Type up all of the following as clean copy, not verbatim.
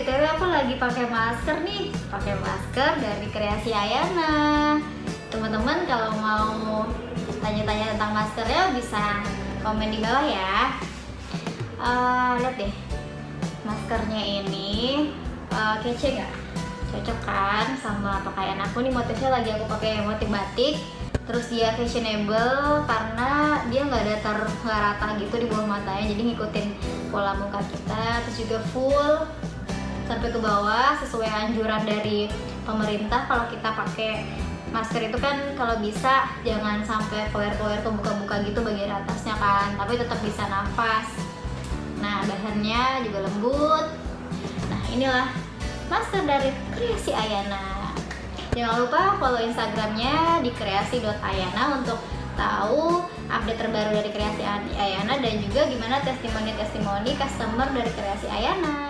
BTW aku lagi pakai masker nih, pakai masker dari Kreasi Ayana. Teman-teman kalau mau tanya-tanya tentang maskernya bisa komen di bawah ya. Lihat deh, maskernya ini kece nggak? Cocok kan sama pakaian aku nih, motifnya lagi aku pakai motif batik. Terus dia fashionable karena dia nggak rata gitu di bawah matanya, jadi ngikutin pola muka kita. Terus juga full sampai ke bawah sesuai anjuran dari pemerintah. Kalau kita pakai masker itu kan kalau bisa jangan sampai keluar-keluar ke buka-buka gitu bagian atasnya kan, tapi tetap bisa nafas. Nah, bahannya juga lembut. Nah, inilah masker dari Kreasi Ayana. Jangan lupa follow Instagramnya di kreasi.ayana untuk tahu update terbaru dari Kreasi Ayana dan juga gimana testimoni customer dari Kreasi Ayana.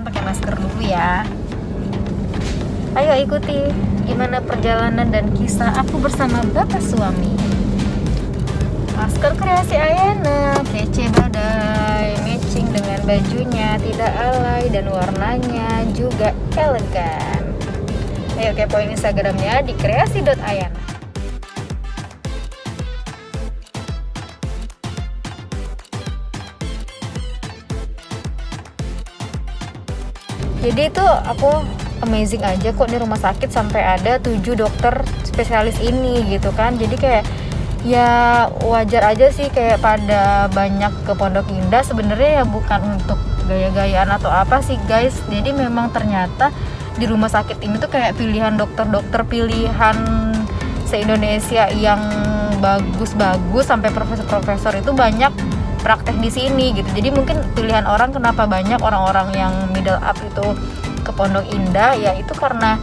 Pakai masker dulu ya. Ayo ikuti gimana perjalanan dan kisah aku bersama bapak suami. Masker Kreasi Ayana, kece badai, matching dengan bajunya, tidak alay dan warnanya juga elegan. Ayo kepoin Instagramnya di kreasi.ayana. Jadi itu aku amazing aja kok di rumah sakit sampai ada 7 dokter spesialis ini gitu kan. Jadi kayak ya wajar aja sih kayak pada banyak ke Pondok Indah, sebenarnya ya bukan untuk gaya-gayaan atau apa sih guys. Jadi memang ternyata di rumah sakit ini tuh kayak pilihan dokter-dokter pilihan se-Indonesia yang bagus-bagus, sampai profesor-profesor itu banyak praktek di sini gitu. Jadi mungkin pilihan orang kenapa banyak orang-orang yang middle up itu ke Pondok Indah ya itu karena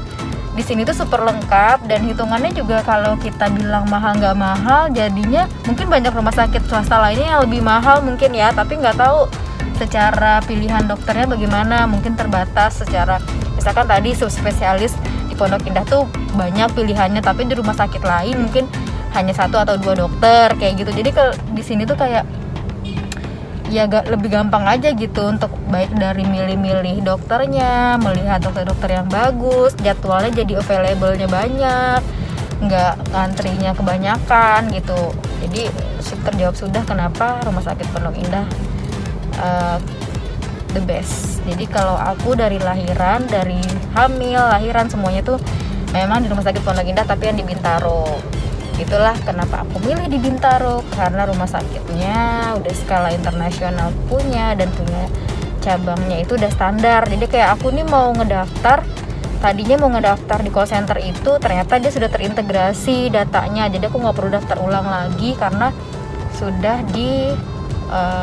di sini tuh super lengkap, dan hitungannya juga kalau kita bilang mahal nggak mahal, jadinya mungkin banyak rumah sakit swasta lainnya yang lebih mahal mungkin ya, tapi nggak tahu secara pilihan dokternya bagaimana, mungkin terbatas secara misalkan tadi subspesialis di Pondok Indah tuh banyak pilihannya, tapi di rumah sakit lain mungkin hanya 1 atau 2 dokter kayak gitu. Jadi kalau di sini tuh kayak ya lebih gampang aja gitu untuk baik dari milih-milih dokternya, melihat dokter-dokter yang bagus, jadwalnya jadi available-nya banyak, nggak ngantrinya kebanyakan gitu. Jadi terjawab sudah kenapa rumah sakit Pondok Indah the best. Jadi kalau aku dari lahiran, dari hamil, lahiran semuanya tuh memang di rumah sakit Pondok Indah, tapi yang di Bintaro. Itulah kenapa aku milih di Bintaro, karena rumah sakitnya udah skala internasional punya, dan punya cabangnya itu udah standar. Jadi kayak aku nih mau ngedaftar, tadinya mau ngedaftar di call center itu, ternyata dia sudah terintegrasi datanya, jadi aku nggak perlu daftar ulang lagi karena sudah di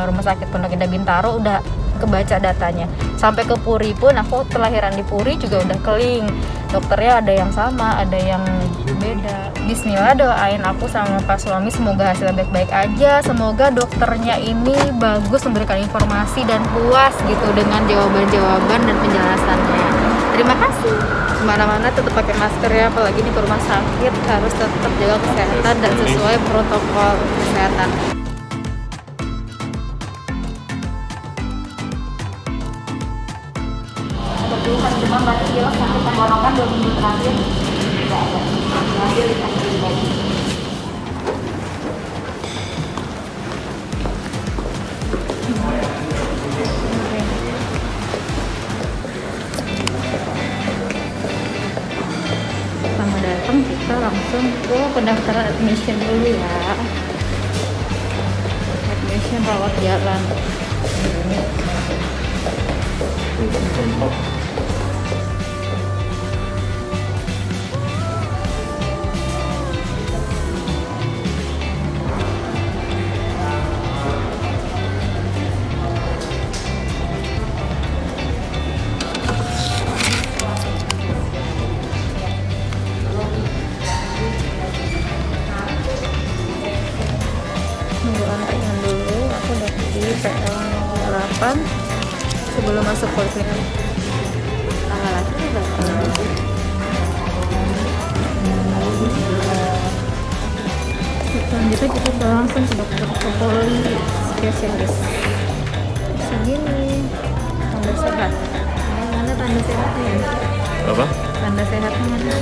rumah sakit Pondok Indah Bintaro udah kebaca datanya. Sampai ke Puri pun, aku kelahiran di Puri juga udah keling, dokternya ada yang sama, ada yang beda. Bismillah, doain aku sama Pak suami semoga hasilnya baik-baik aja, semoga dokternya ini bagus, memberikan informasi dan puas gitu dengan jawaban-jawaban dan penjelasannya. Terima kasih. Kemana-mana tetap pakai masker ya, apalagi di rumah sakit harus tetap jaga kesehatan dan sesuai protokol kesehatan. Keluhan demam batuk pilek sakit tenggorokan 2 minggu terakhir tidak ada. Hasil dikasih lagi. langsung ke pendaftaran admission dulu ya. Admission rawat jalan. Nunggu antrian dulu, aku udah di PL 8 sebelum masuk poliklinik. Tanggal lagi udah selanjutnya kita langsung ke dokter poli spesialis. Segini tanda sehat. Mana tanda sehatnya ya? Apa? Tanda sehatnya mana?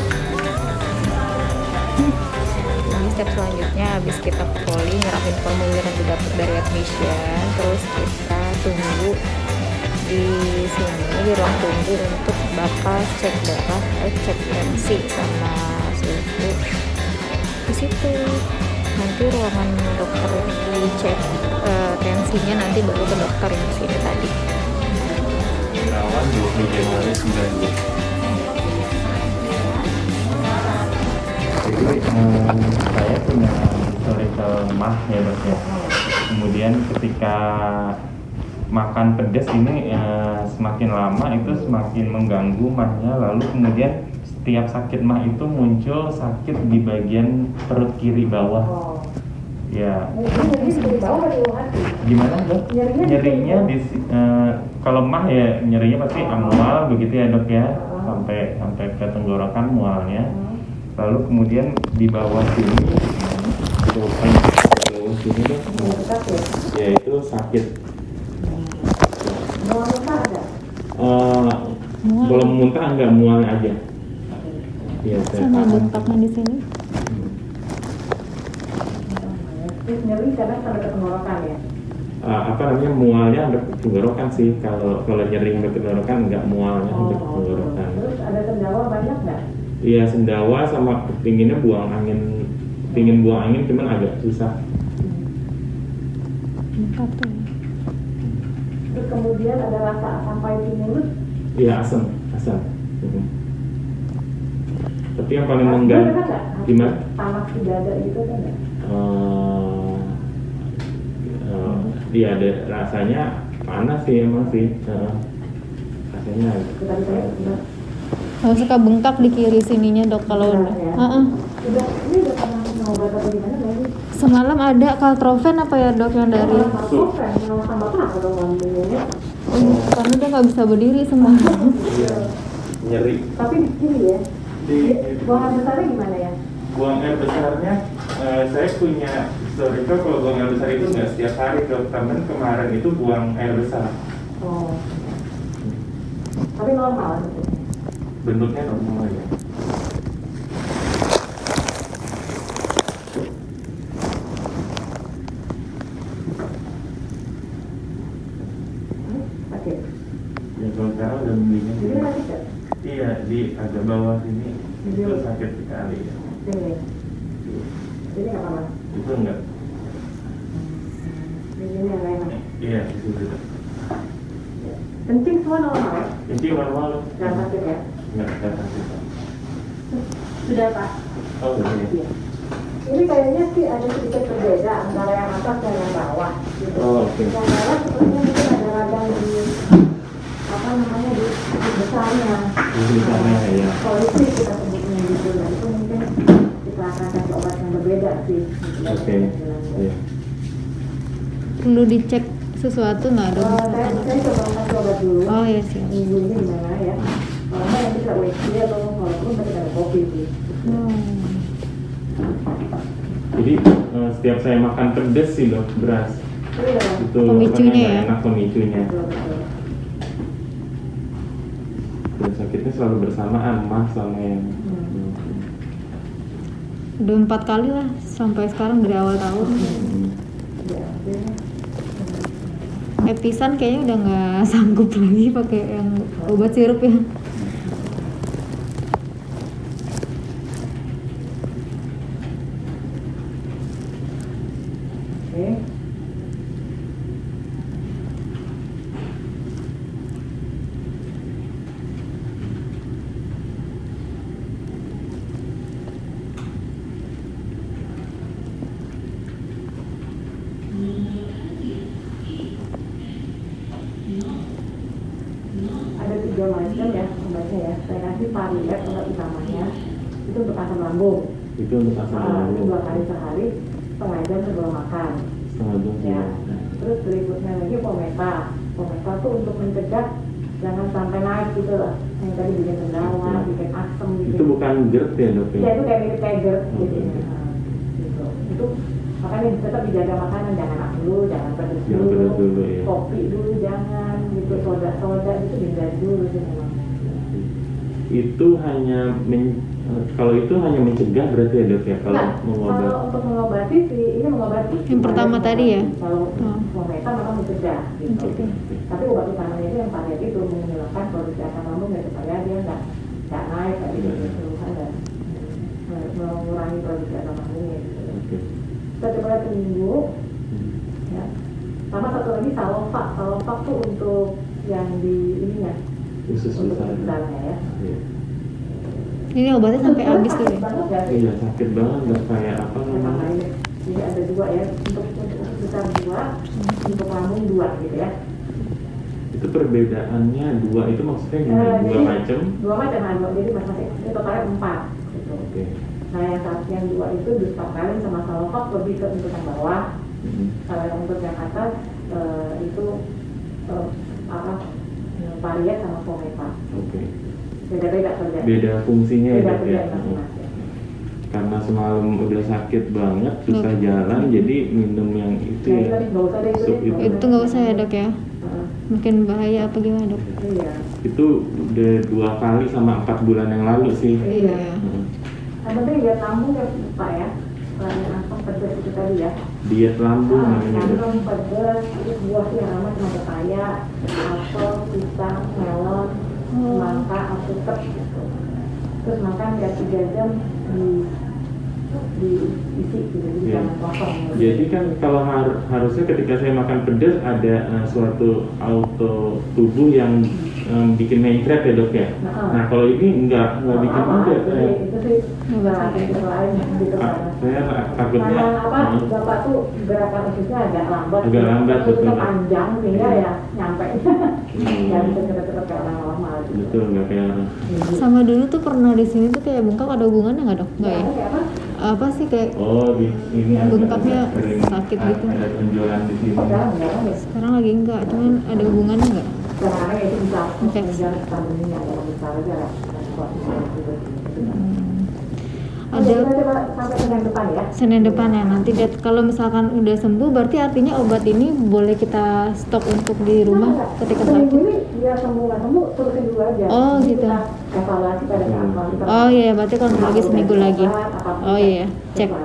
Nanti step selanjutnya habis kita ke poli nyerahin formulir yang didapat dari admission, terus kita tunggu di sini di ruang tunggu untuk bapak cek darah, cek tensi sama suhu. Di situ nanti ruangan dokter dicek tensinya, nanti baru ke dokter yang sini tadi. Lawan 20 Januari 92. Jadi saya punya historical mah ya dok ya. Kemudian ketika makan pedas ini semakin lama itu semakin mengganggu mahnya. Lalu kemudian setiap sakit mah itu muncul sakit di bagian perut kiri bawah. Ya. Gimana dok? Nyerinya di kalau mah ya nyerinya pasti mual begitu ya dok ya, sampai ke tenggorokan mualnya. Lalu kemudian di bawah sini, di bawah sini dok, ya itu sakit. Belum muntah enggak, mual aja. Ya, Sama bengkaknya di sini. Nyeri karena sampai ke tenggorokan ya? Apa namanya, mualnya sampai ke tenggorokan sih. Kalau nyeri sampai ke tenggorokan enggak, mualnya sampai ke tenggorokan. Terus ada sendawa banyak nggak? Iya, sendawa sama pinginnya buang angin, pingin buang angin cuman agak susah. Bengkak tuh. Terus kemudian ada rasa sampai di mulut? Iya, asam. Tapi yang paling mengganggu gimana? Panas di dada gitu kan nggak? Iya, ada rasanya panas sih emang sih. Rasanya. Tadi saya Kalau suka bengkak di kiri sininya dok kalau udah. ya? Ini udah pernah ngobat atau gimana nggak sih? Semalam ada kaltrofen apa ya dok yang dari? Kaltrofen, yang sama apa dong ngambilnya? Karena dia nggak bisa berdiri semalam. Iya, nyeri. Tapi di kiri ya? Buang air besarnya gimana ya? Buang air besarnya, saya punya historical kalau buang air besar itu nggak setiap hari dok. Temen kemarin itu buang air besar. Oh. Tapi normal gitu. Bentuknya normal ya. Oke. Ya kalau sekarang udah mendingan. Jadi nanti kan? Iya, di agak bawah sini Jadi itu sakit sekali ya. Sini. Sini nggak apa-apa. Itu enggak. Di sini yang lain. Iya, itu juga. Kencing semua normal. Kencing normal loh. Nggak sakit ya? Enggak sakit. Sudah Pak. Oh, udah ya. Iya. Ini kayaknya sih ada sedikit berbeda antara yang atas dan yang bawah. Gitu. Oh, oke. Yang bawah sepertinya mungkin ada radang di apa namanya di besarnya. Di sana ya. Politik kita sebutnya gitu. Nah, itu mungkin kita akan kasih obat yang berbeda sih. Oke. Iya. Perlu dicek sesuatu nggak dok? Saya coba kasih obat dulu. Oh ya siap. Minggu ini gimana ya? Kalau nggak nanti kita wait atau walaupun kita ada kopi sih. Jadi setiap saya makan pedas sih dok, beras Iya. itu Pemicunya nggak ya? enak pemicunya. Betul. Dan sakitnya selalu bersamaan mah sama yang Udah 4 kali lah sampai sekarang dari awal tahun. Ya, akhirnya. Episan kayaknya udah nggak sanggup lagi pakai yang obat sirup ya. macam ya obatnya ya. Saya kasih Pariet obat utamanya itu untuk asam lambung. Itu untuk asam lambung. 2 kali sehari, setengah jam sebelum makan. Setengah jam Ya. sebelum. Terus berikutnya lagi Pometa. Pometa tuh untuk mencegah jangan sampai naik gitu loh. Yang tadi bikin terdawa, bikin asam, bikin. Itu bukan GERD ya dok Ya ya? itu kayak mirip kayak GERD gitu. Oke. Gitu. Itu makanya tetap dijaga makanan, jangan asam dulu, jangan pedas Jangan dulu, pedas dulu, ya. kopi dulu jangan, gitu, soda gitu dihindari dulu sih memang. Itu hanya kalau itu hanya mencegah berarti ya dok ya? Kalau Nah, mengobati. kalau untuk mengobati sih ini mengobati. Yang pertama tadi ya? Kalau Oh. Pometa memang mencegah gitu. Mencegah. Tapi obat utamanya itu yang Pariet itu menghilangkan produksi asam lambung ya supaya dia nggak naik tadi keseluruhan dan mengurangi produksi asam lambungnya. Gitu. Oke. Kita coba lihat seminggu. Ya. Sama satu lagi Salovac. Salovac tuh untuk yang di ininya, Usus untuk besar. besarnya ya. Iya. Ini obatnya sampai habis tuh ya? Banget ya. Iya sakit banget dok, kayak apa Yang namanya? lainnya. Jadi ada 2 ya, untuk usus besar 2, untuk lambung 2 gitu ya. Itu perbedaannya 2 itu maksudnya gimana? 2 macam? 2 macam ada, jadi masing-masing ini totalnya 4 gitu. Oke. Nah yang 2 itu dispakalin sama Salovac lebih ke untuk yang bawah. Kalau yang untuk yang atas itu Pariet sama Pometa. Oke. Beda-beda kerja. Beda fungsinya ya Beda dok kerja ya? masing-masing. Karena semalam udah sakit banget, susah jalan, jadi minum yang itu Ya, ya. itu tadi nggak usah deh, Sup itu. Itu nggak usah ya dok ya? Heeh. Makin bahaya apa gimana dok? Iya. Itu udah 2 kali sama 4 bulan yang lalu sih. Iya. Hmm. Yang penting lihat lambung ya Pak ya. Selain asam pedas itu tadi ya. Diet lambung namanya dok. Lambung pedas, terus buah yang aman cuma pepaya, apel, pisang, melon, semangka, alpukat gitu. Terus makan tiap 3 jam diisi gitu, jadi Iya. jangan kosong. Jadi kan kalau harusnya ketika saya makan pedas ada suatu auto tubuh yang bikin nitrat ya dok ya. Nah kalau ini enggak bikin juga. Itu sih yang lain gitu kan. Saya takutnya. Karena apa? Bapak tuh gerakan ususnya agak lambat. Agak lambat, Terus betul. panjang sehingga Iya. ya nyampe. Nggak bisa cepet-cepet kayak orang normal. Gitu. Betul, nggak kayak orang. Sama dulu tuh pernah di sini tuh kayak bengkak, ada hubungannya nggak dok? Nggak ya? Kayak apa? Apa sih kayak Oh, ini agak Bengkaknya sering sakit gitu. Ada penjualan di sini. Sekarang enggak kan ya? sekarang lagi enggak, cuman ada hubungannya nggak? Sekarang itu bisa Infeksi. mengejar kandungnya kalau besar aja lah. Ada Kita coba sampai Senin depan ya. Senin depan ya nanti kalau misalkan udah sembuh berarti artinya obat ini boleh kita stok untuk di rumah ketika Seminggu sakit. ini biar sembuh nggak sembuh terusin dulu aja. Oh, Jadi gitu. Kita evaluasi pada saat kalau kita Oh iya, berarti kalau lagi seminggu lagi. Oh iya, cek. Siap.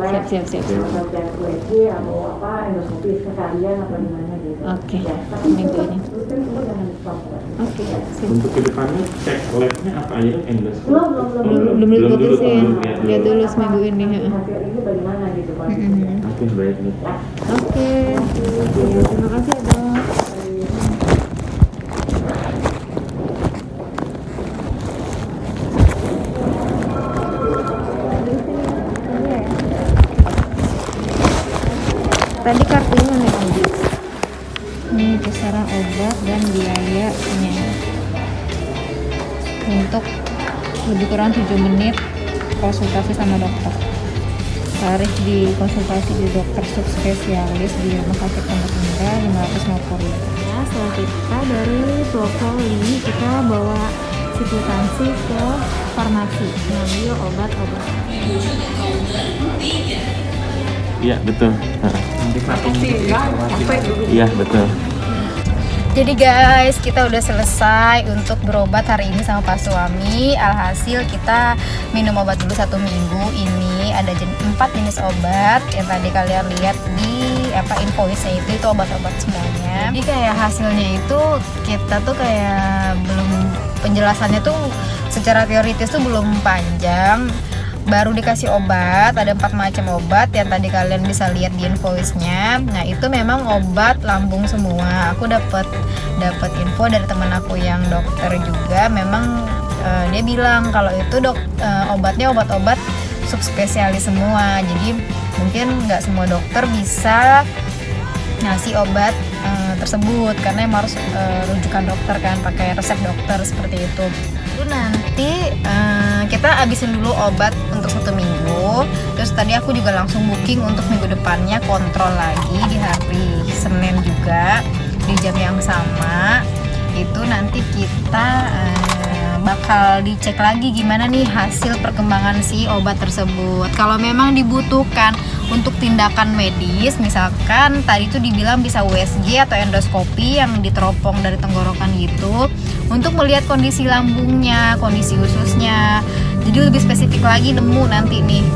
Atau cek USG atau apa endoskopi sekalian atau gimana gitu. Oke, Ya, tapi seminggu tetap ini. rutin sembuh jangan di stop. Oke, sip. Untuk kedepannya cek labnya apa aja endoskopi? Belum Belum dulu, sih. ya. Lihat dulu seminggu ini. Hasil ini bagaimana gitu kondisinya. Oke, baik nih. Ya. Oke, terima kasih ya dok. Tadi kartunya nih obat. Ini kisaran obat dan biayanya untuk lebih kurang 7 menit konsultasi sama dokter. Tarif di konsultasi di dokter subspesialis di Rumah Sakit Pondok Indah 550 ribu. Ya, setelah kita dari Poli kita bawa si kwitansi ke farmasi ngambil obat-obat. Iya, betul. Iya, betul. Jadi guys, kita udah selesai untuk berobat hari ini sama Pak Suami. Alhasil kita minum obat dulu 1 minggu. Ini ada 4 jenis obat yang tadi kalian lihat di invoice-nya itu obat-obat semuanya. Jadi kayak hasilnya itu kita tuh kayak belum, penjelasannya tuh secara teoritis tuh belum panjang. Baru dikasih obat, ada 4 macam obat yang tadi kalian bisa lihat di invoice-nya. Nah itu memang obat lambung semua. Aku dapat info dari teman aku yang dokter juga. Memang dia bilang kalau itu obatnya obat-obat subspesialis semua. Jadi mungkin nggak semua dokter bisa ngasih obat tersebut, karena emang harus rujukan dokter kan, pakai resep dokter seperti itu. Lalu nanti kita habisin dulu obat untuk 1 minggu. Terus tadi aku juga langsung booking untuk minggu depannya, kontrol lagi di hari Senin juga di jam yang sama. Itu nanti kita bakal dicek lagi gimana nih hasil perkembangan si obat tersebut. Kalau memang dibutuhkan untuk tindakan medis, misalkan tadi itu dibilang bisa USG atau endoskopi yang diteropong dari tenggorokan gitu, untuk melihat kondisi lambungnya, kondisi ususnya. Jadi lebih spesifik lagi nemu nanti nih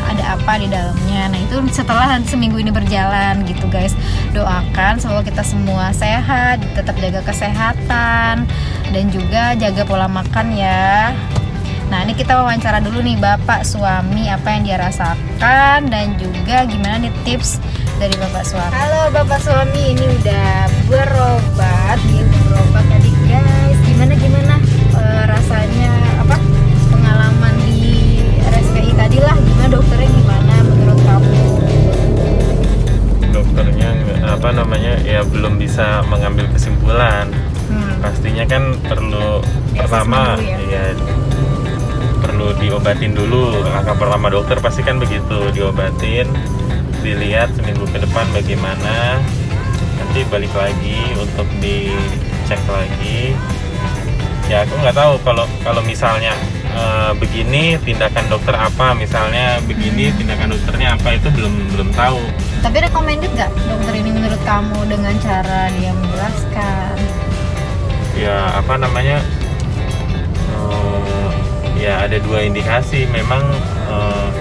ada apa di dalamnya. Nah itu setelah nanti seminggu ini berjalan gitu guys. Doakan semoga kita semua sehat, tetap jaga kesehatan dan juga jaga pola makan ya. Nah ini kita wawancara dulu nih bapak suami, apa yang dia rasakan dan juga gimana nih tips dari bapak suami. Halo bapak suami, ini udah berobat tadi guys. Gimana rasanya, apa pengalaman di RSPI tadi lah, gimana dokternya, gimana menurut kamu? Dokternya ya belum bisa mengambil kesimpulan. Pastinya kan perlu pertama ya perlu diobatin dulu. Langkah pertama dokter pasti kan begitu, diobatin, dilihat seminggu ke depan bagaimana, nanti balik lagi untuk dicek lagi. Ya aku nggak tahu kalau misalnya begini tindakan dokter apa, misalnya begini tindakan dokternya apa, itu belum tahu. Tapi recommended nggak dokter ini menurut kamu dengan cara dia menjelaskan? Ya ya ada 2 indikasi memang,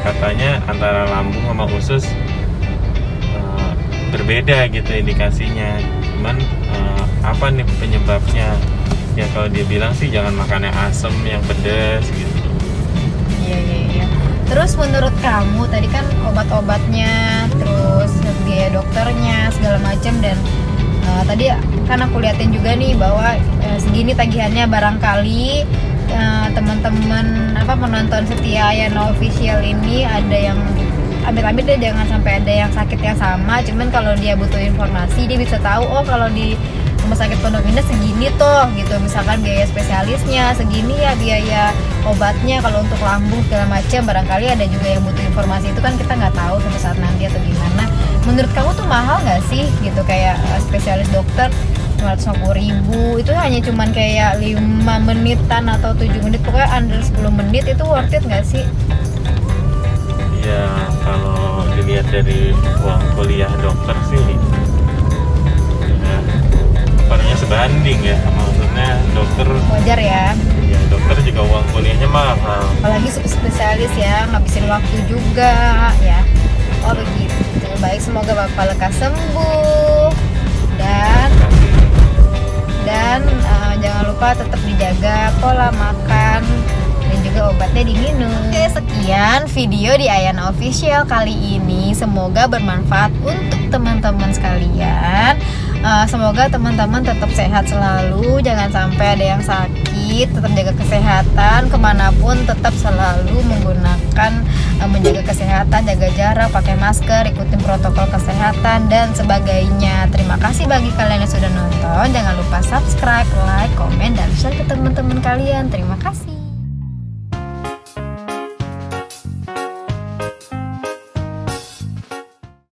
katanya antara lambung sama usus berbeda gitu indikasinya. Cuman apa nih penyebabnya? Ya kalau dia bilang sih jangan makan yang asam, yang pedas gitu. Iya. Terus menurut kamu tadi kan obat-obatnya, terus biaya dokternya segala macam, dan tadi kan aku liatin juga nih bahwa segini tagihannya, barangkali teman-teman penonton setia Ayana Official ini ada yang amit-amit deh, jangan sampai ada yang sakit yang sama. Cuman kalau dia butuh informasi, dia bisa tahu kalau di rumah sakit Pondok Indah segini toh gitu, misalkan biaya spesialisnya segini ya, biaya obatnya kalau untuk lambung segala macam. Barangkali ada juga yang butuh informasi itu kan, kita nggak tahu suatu saat nanti atau gimana. Menurut kamu tuh mahal nggak sih gitu, kayak spesialis dokter 250.000 itu hanya cuman kayak 5 menitan atau 7 menit, pokoknya under 10 menit, itu worth it nggak sih? Ya kalau dilihat dari uang kuliah dokter sih ya sebenarnya sebanding ya, maksudnya dokter Wajar ya. Ya dokter juga uang kuliahnya mahal. Apalagi spesialis ya, ngabisin waktu juga ya. Oh begitu. Baik, semoga Bapak lekas sembuh dan jangan lupa tetap dijaga pola makan dan juga obatnya diminum. Oke, sekian video di Ayana Official kali ini. Semoga bermanfaat untuk teman-teman sekalian. Semoga teman-teman tetap sehat selalu, jangan sampai ada yang sakit, tetap jaga kesehatan, kemanapun tetap selalu menjaga kesehatan, jaga jarak, pakai masker, ikutin protokol kesehatan dan sebagainya. Terima kasih bagi kalian yang sudah nonton, jangan lupa subscribe, like, komen, dan share ke teman-teman kalian. Terima kasih.